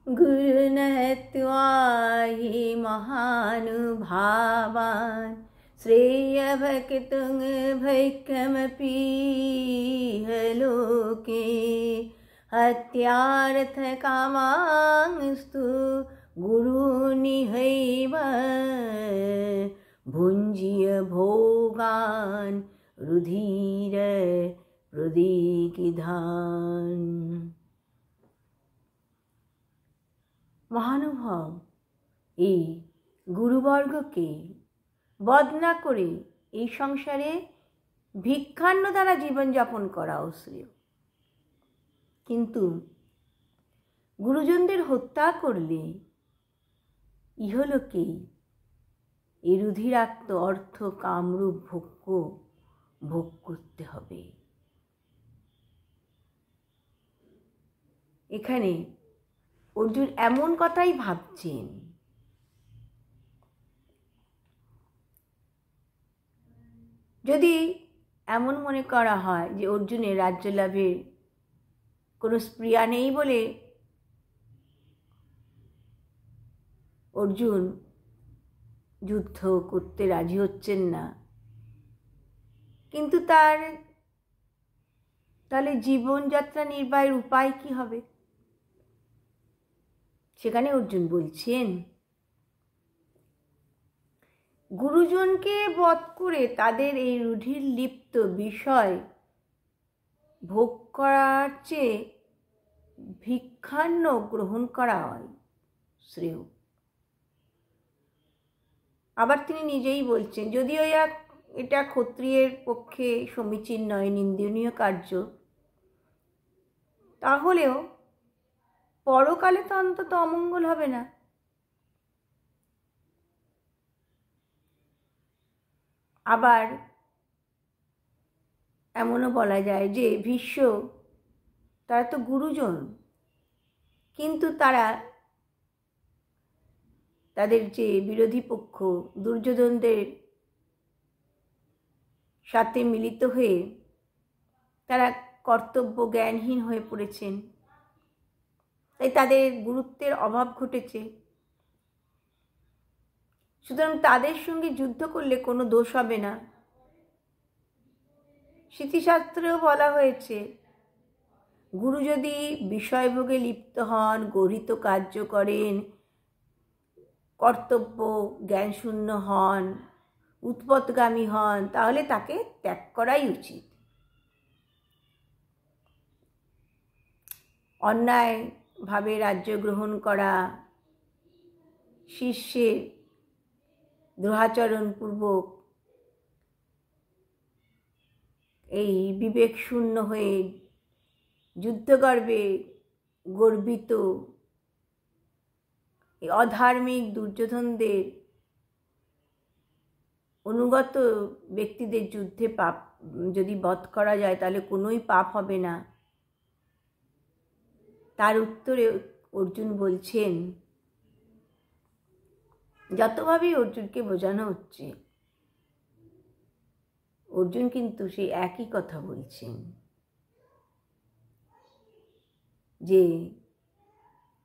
गुरु न त्वा हि महानुभावान् श्रेयभक्तुं भैक्यमपि लोके हत्यार्थकामांस्तु गुरुनिहैव भुञ्जीय भोगान् रुधिर प्रदीकिधान्। মহানুভব এই গুরুবর্গকে বধ না করে এই সংসারে ভিক্ষান্ন দ্বারা জীবনযাপন করাও শ্রেয়। কিন্তু গুরুজনদের হত্যা করলে ইহলোকে এই রুধিরাক্ত অর্থ কামরূপ ভোগ্য ভোগ করতে হবে। এখানে অর্জুন এমন কথাই ভাবছেন, যদি এমন মনে করা হয় যে অর্জুনের রাজ্য লাভের কোনো স্পৃহা নেই বলে অর্জুন যুদ্ধ করতে রাজি হচ্ছেন না, কিন্তু তাহলে জীবনযাত্রা নির্বাহের উপায় কি হবে? সেখানে অর্জুন বলছেন, গুরুজনকে বধ করে তাদের এই রুধির লিপ্ত বিষয় ভোগ করার চেয়ে ভিক্ষান্ন গ্রহণ করা হয় শ্রেয়। আবার তিনি নিজেই বলছেন, যদিও এটা ক্ষত্রিয়ের পক্ষে সমীচীন নয়, নিন্দনীয় কার্য, তাহলেও পরকালে তো অন্তত অমঙ্গল হবে না। আবার এমনও বলা যায় যে ভীষ্ম তারা তো গুরুজন, কিন্তু তাদের যে বিরোধী পক্ষ দুর্যোধনদের সাথে মিলিত হয়ে তারা কর্তব্য জ্ঞানহীন হয়ে পড়েছেন, তাই তাদের গুরুত্বের অভাব ঘটেছে। সুতরাং তাদের সঙ্গে যুদ্ধ করলে কোনো দোষ হবে না। স্মৃতিশাস্ত্রেও বলা হয়েছে, গুরু যদি বিষয়ভোগে লিপ্ত হন, গর্হিত কার্য করেন, কর্তব্য জ্ঞানশূন্য হন, উৎপত্তিগামী হন, তাহলে তাকে ত্যাগ করাই উচিত। অন্যায়ভাবে রাজ্য গ্রহণ করা, শিষ্যের দ্রোহাচরণপূর্বক এই বিবেক শূন্য হয়ে যুদ্ধগর্বে গর্বিত এই অধার্মিক দুর্যোধনদের অনুগত ব্যক্তিদের যুদ্ধে পাপ যদি বধ করা যায় তাহলে কোনোই পাপ হবে না। তার উত্তরে অর্জুন বলছেন, যতভাবেই অর্জুনকে বোঝানো হচ্ছে, অর্জুন কিন্তু সেই একই কথা বলছেন যে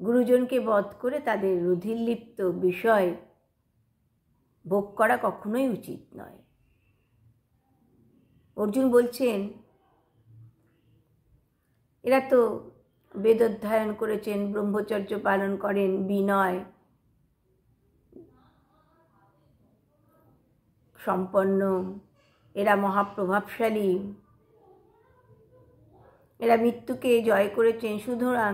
গুরুজনকে বধ করে তাদের রুধিরলিপ্ত বিষয় ভোগ করা কখনোই উচিত নয়। অর্জুন বলছেন, এরা তো বেদোধ্যায়ন করেছেন, ব্রহ্মচর্য পালন করেন, বিনয় সম্পন্ন, এরা মহাপ্রভাবশালী, এরা মৃত্যুকে জয় করেছেন। সুতরাং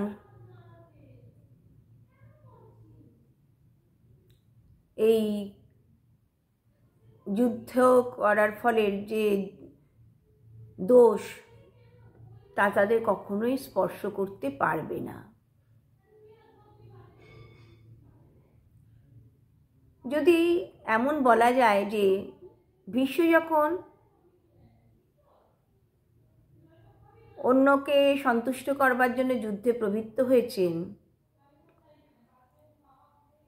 এই যুদ্ধ করার ফলের যে দোষ তা তাদের কখনোই স্পর্শ করতে পারবে না। যদি এমন বলা যায় যে ভীষ্ম যখন অন্যকে সন্তুষ্ট করবার জন্য যুদ্ধে প্রবৃত্ত হয়েছেন,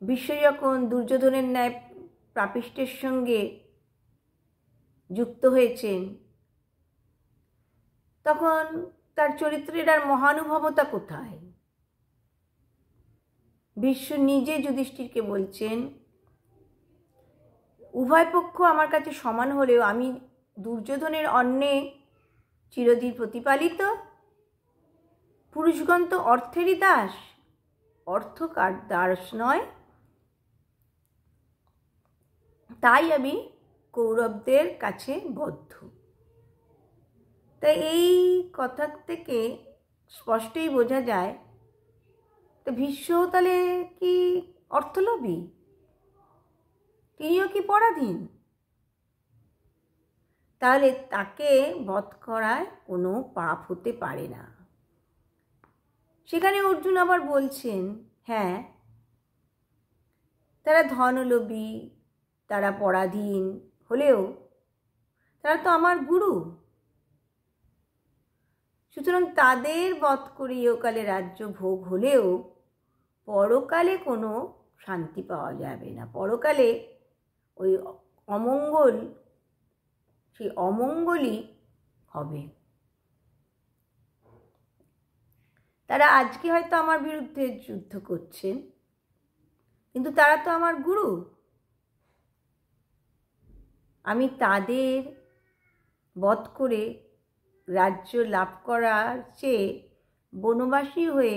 ভীষ্ম যখন দুর্যোধনের ন্যায় পাপিষ্টের সঙ্গে যুক্ত হয়েছেন, তখন তার চরিত্রের আর মহানুভবতা কোথায়? ভীষ্ম নিজে যুধিষ্ঠিরকে বলছেন, উভয় পক্ষ আমার কাছে সমান হলেও আমি দুর্যোধনের অন্নে চিরদিন প্রতিপালিত। পুরুষগণ তো অর্থেরই দাস, অর্থ কার দাস নয়। তাই আমি কৌরবদের কাছে বদ্ধ। তাই এই কথা থেকে স্পষ্টই বোঝা যায়, তো ভীষ্ম তাহলে কি অর্থলোভী? তিনিও কি পরাধীন? তাহলে তাকে বধ করায় কোনো পাপ হতে পারে না। সেখানে অর্জুন আবার বলছেন, হ্যাঁ, তারা ধনলোভী, তারা পরাধীন হলেও তারা তো আমার গুরু। সুতরাং তাদের বধ করে ইহকালে রাজ্য ভোগ হলেও পরকালে কোনো শান্তি পাওয়া যাবে না। পরকালে ওই অমঙ্গল, সেই অমঙ্গলই হবে। তারা আজকে হয়তো আমার বিরুদ্ধে যুদ্ধ করছেন, কিন্তু তারা তো আমার গুরু। আমি তাদের বধ করে রাজ্য লাভ করার চেয়ে বনবাসী হয়ে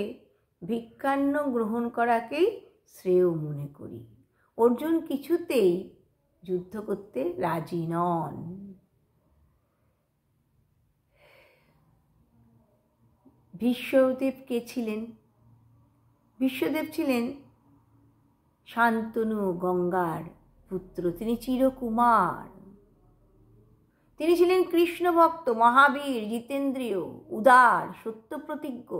ভিক্ষান্ন গ্রহণ করাকেই শ্রেয় মনে করি। অর্জুন কিছুতেই যুদ্ধ করতে রাজি নন। ভীষ্মদেব কে ছিলেন? ভীষ্মদেব ছিলেন শান্তনু গঙ্গার পুত্র, তিনি চিরকুমার। তিনি ছিলেন কৃষ্ণ ভক্ত, মহাবীর, জিতেন্দ্রিয়, উদার, সত্যপ্রতিজ্ঞ।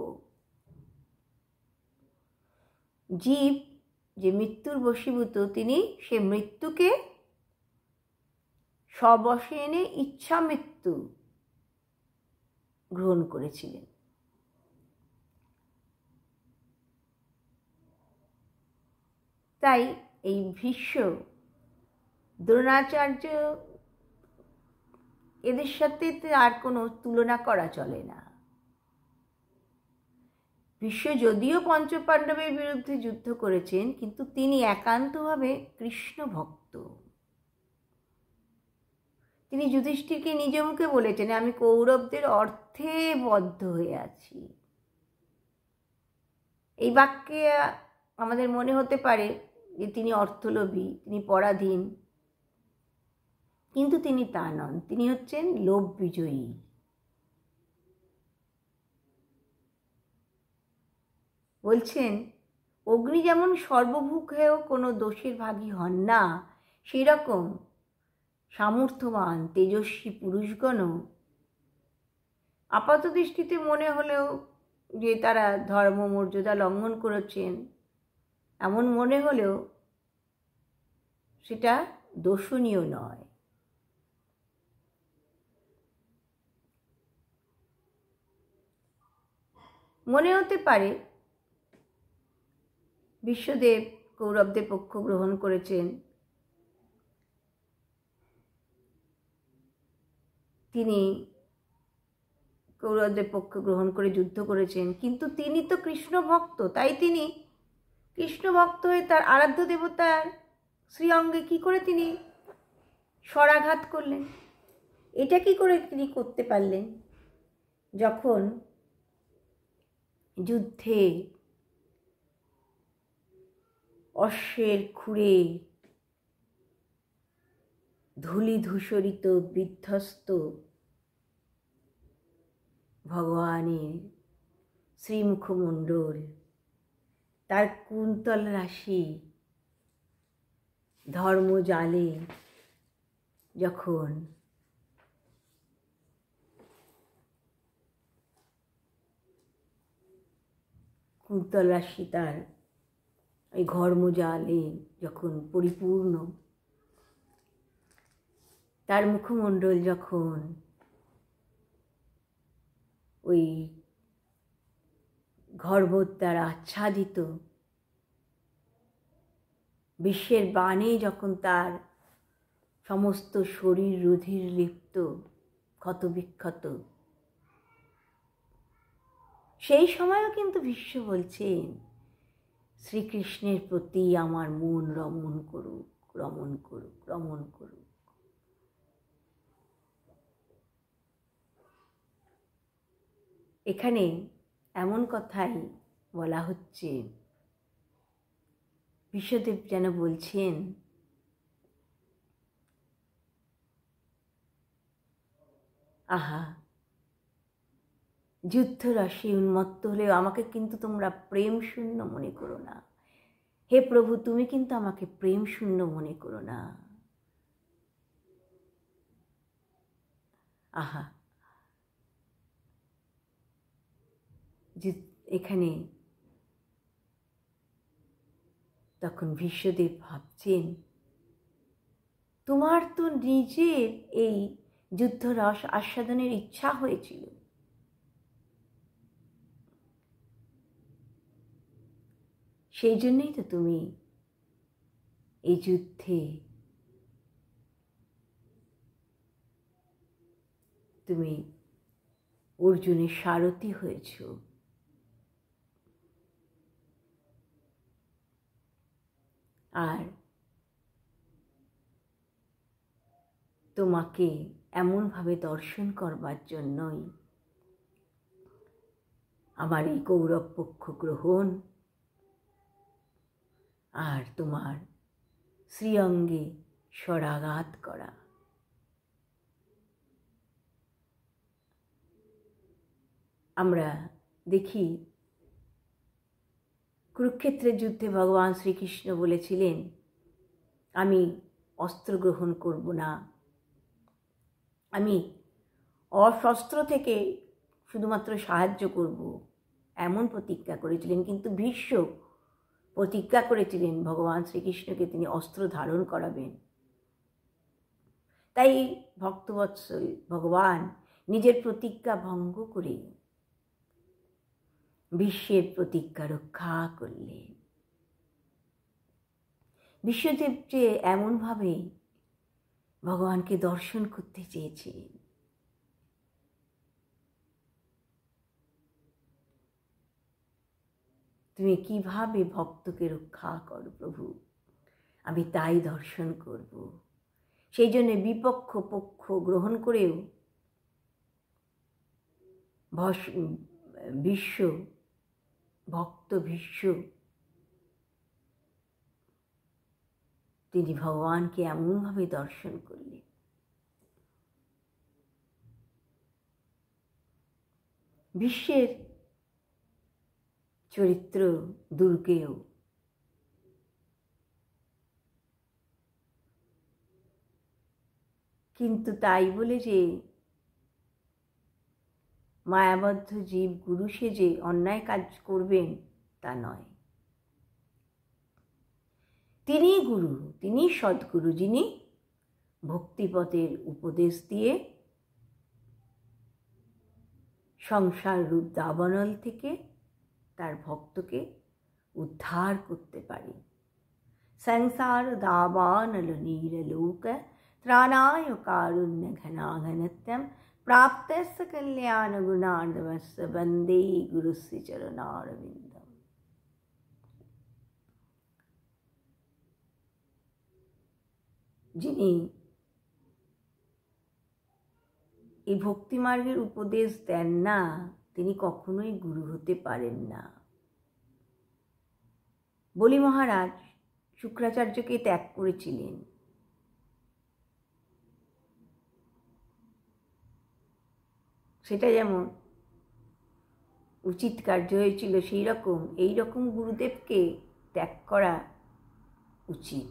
জীব যে মৃত্যুর বশীভূত, তিনি সে মৃত্যুকে স্ববশে এনে ইচ্ছা মৃত্যু গ্রহণ করেছিলেন। তাই এই ভীষ্ম, দ্রোণাচার্য, এদের সাথে আর কোনো তুলনা করা চলে না। ভীষ্ম যদিও পঞ্চপাণ্ডবের বিরুদ্ধে যুদ্ধ করেছেন, কিন্তু তিনি একান্তভাবে কৃষ্ণ ভক্ত। তিনি যুধিষ্ঠিরকে নিজ মুখে বলেছেন, আমি কৌরবদের অর্থে বদ্ধ হয়ে আছি। এই বাক্যে আমাদের মনে হতে পারে যে তিনি অর্থলোভী, তিনি পরাধীন, কিন্তু তিনি তা নন। তিনি হচ্ছেন লোভ বিজয়ী। বলছেন, অগ্নি যেমন সর্বভূকেও কোনো দোষের ভাগী হন না, সেই রকম সামর্থ্যবান তেজস্বী পুরুষগণও আপাত দৃষ্টিতে মনে হলেও যে তারা ধর্ম মর্যাদা লঙ্ঘন করেছেন, এমন মনে হলেও সেটা দোষণীয় নয়। মনে হতে পারে ভীষ্মদেব কৌরবদের পক্ষ গ্রহণ করেছেন, তিনি কৌরবদের পক্ষ গ্রহণ করে যুদ্ধ করেছেন, কিন্তু তিনি তো কৃষ্ণ ভক্ত। তাই তিনি কৃষ্ণ ভক্ত হয়ে তার আরাধ্য দেবতার শ্রীঅঙ্গে কি করে তিনি স্বরাঘাত করলেন? এটা কি করে তিনি করতে পারলেন? যখন যুদ্ধে অশ্বের খুরে ধূলি ধূসরিত বিধ্বস্ত ভগবানের শ্রীমুখমণ্ডল, তার কুন্তল রাশি ধর্মজালে যখন কুন্তল রাশি তার এই ঘর্মজালে যখন পরিপূর্ণ, তার মুখমণ্ডল যখন ওই গর্ভর দ্বারা আচ্ছাদিত, বিশ্বের বাণে যখন তার সমস্ত শরীর রুধির লিপ্ত, ক্ষতবিক্ষত, সেই সময়ও কিন্তু ভীষ্ম বলছেন, শ্রীকৃষ্ণের প্রতি আমার মন রমণ করুক, রমণ করুক, রমণ করুক। এখানে এমন কথাই বলা হচ্ছে, বিশ্বদেব যেন বলছেন, আহা, যুদ্ধরসে উন্মত্ত হলেও আমাকে কিন্তু তোমরা প্রেম শূন্য মনে করো না। হে প্রভু, তুমি কিন্তু আমাকে প্রেম শূন্য মনে করো না। আহা, এখানে তখন বিশ্বদেব ভাবছেন, তোমার তো নিজের এই যুদ্ধরস আস্বাদনের ইচ্ছা হয়েছিল, সেই জন্যই তো তুমি এই যুদ্ধে তুমি অর্জুনের সারথি হয়েছ। আর তোমাকে এমনভাবে দর্শন করবার জন্যই আমার এই কৌরব পক্ষ গ্রহণ আর তোমার শ্রীঅঙ্গে স্বরাঘাত করা। আমরা দেখি কুরুক্ষেত্রের যুদ্ধে ভগবান শ্রীকৃষ্ণ বলেছিলেন, আমি অস্ত্র গ্রহণ করব না, আমি অশস্ত্র থেকে শুধুমাত্র সাহায্য করব, এমন প্রতিজ্ঞা করেছিলেন। কিন্তু ভীষ্ম প্রতিজ্ঞা করেছিলেন ভগবান শ্রীকৃষ্ণকে তিনি অস্ত্র ধারণ করাবেন। তাই ভক্তবৎসল ভগবান নিজের প্রতিজ্ঞা ভঙ্গ করে বিশ্বের প্রতিজ্ঞা রক্ষা করলেন। বিশ্বদেব যে এমনভাবে ভগবানকে দর্শন করতে চেয়েছিলেন, তুমি কিভাবে ভক্তকে রক্ষা করো প্রভু, আমি তাই দর্শন করব। সেই জন্য বিপক্ষ পক্ষ গ্রহণ করেও বিশ্ব ভক্ত ভীষ্ম তিনি ভগবানকে এমনভাবে দর্শন করলেন। বিশ্বের চরিত্র দুর্গেয় কিন্তু তাই বলে যে মায়াবদ্ধ জীব গুরু সেজে অন্যায় কাজ করবেন তা নয়। তিনি গুরু, তিনি সদ্গুরু, যিনি ভক্তিপথের উপদেশ দিয়ে সংসার রূপ দাবানল থেকে তার ভক্তকে উদ্ধার করতে পারে। সংসার দাবানল নীরলোক ত্রাণায় কারুণ্য ঘনাঘনত্যম প্রাপ্তস্য কল্যাণ গুণার্ণবস্য বন্দে গুরুস্য চরণারবিন্দম। যিনি এই ভক্তিমার্গের উপদেশ দেন না, তিনি কখনোই গুরু হতে পারেন না। বলি মহারাজ শুক্রাচার্যকে ত্যাগ করেছিলেন। সেটা যেমন উচিত কার্য হয়েছিল, সেই রকম এই রকম গুরুদেবকে ত্যাগ করা উচিত।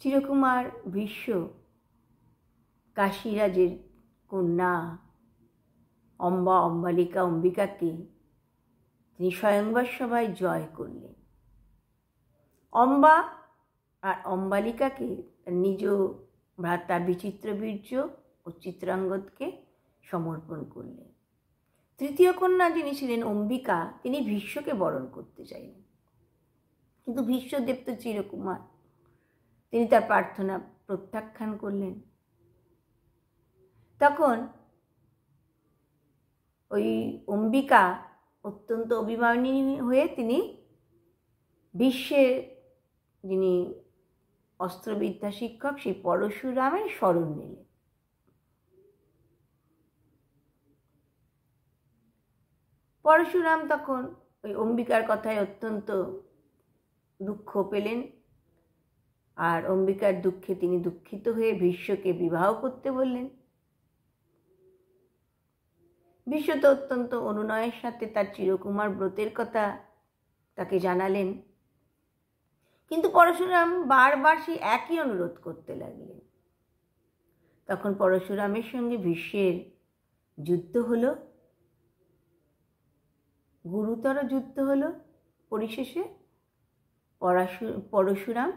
চিরকুমার ভীষ্ম কাশীরাজের কন্যা অম্বিকাকে তিনি স্বয়ংবর সভায় জয় করলেন। অম্বা আর অম্বালিকাকে নিজ ভ্রাতা বিচিত্রবীর্য ও চিত্রাঙ্গদকে সমর্পণ করলেন। তৃতীয় কন্যা যিনি ছিলেন অম্বিকা, তিনি ভীষ্মকে বরণ করতে চাইলেন, কিন্তু ভীষ্মদেব তো চিরকুমার, তিনি তার প্রার্থনা প্রত্যাখ্যান করলেন। তখন ওই অম্বিকা অত্যন্ত অভিমানী হয়ে তিনি বিশ্বের যিনি অস্ত্রবিদ্যা শিক্ষক সেই পরশুরামের শরণ নিলেন। পরশুরাম তখন ওই অম্বিকার কথায় অত্যন্ত দুঃখ পেলেন, আর অম্বিকার দুঃখে তিনি দুঃখিত হয়ে ভীষ্মকে বিবাহ করতে বললেন। ভীষ্ম তো অত্যন্ত অনুনয়ের সাথে তার চিরকুমার ব্রতের কথা তাকে জানালেন, কিন্তু পরশুরাম বারবার সেই একই অনুরোধ করতে লাগলেন। তখন পরশুরামের সঙ্গে ভীষ্মের যুদ্ধ হলো, গুরুতর যুদ্ধ হলো। পরিশেষে পরশুরাম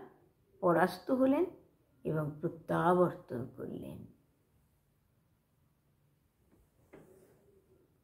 পরাস্ত হলেন এবং প্রত্যাবর্তন করলেন।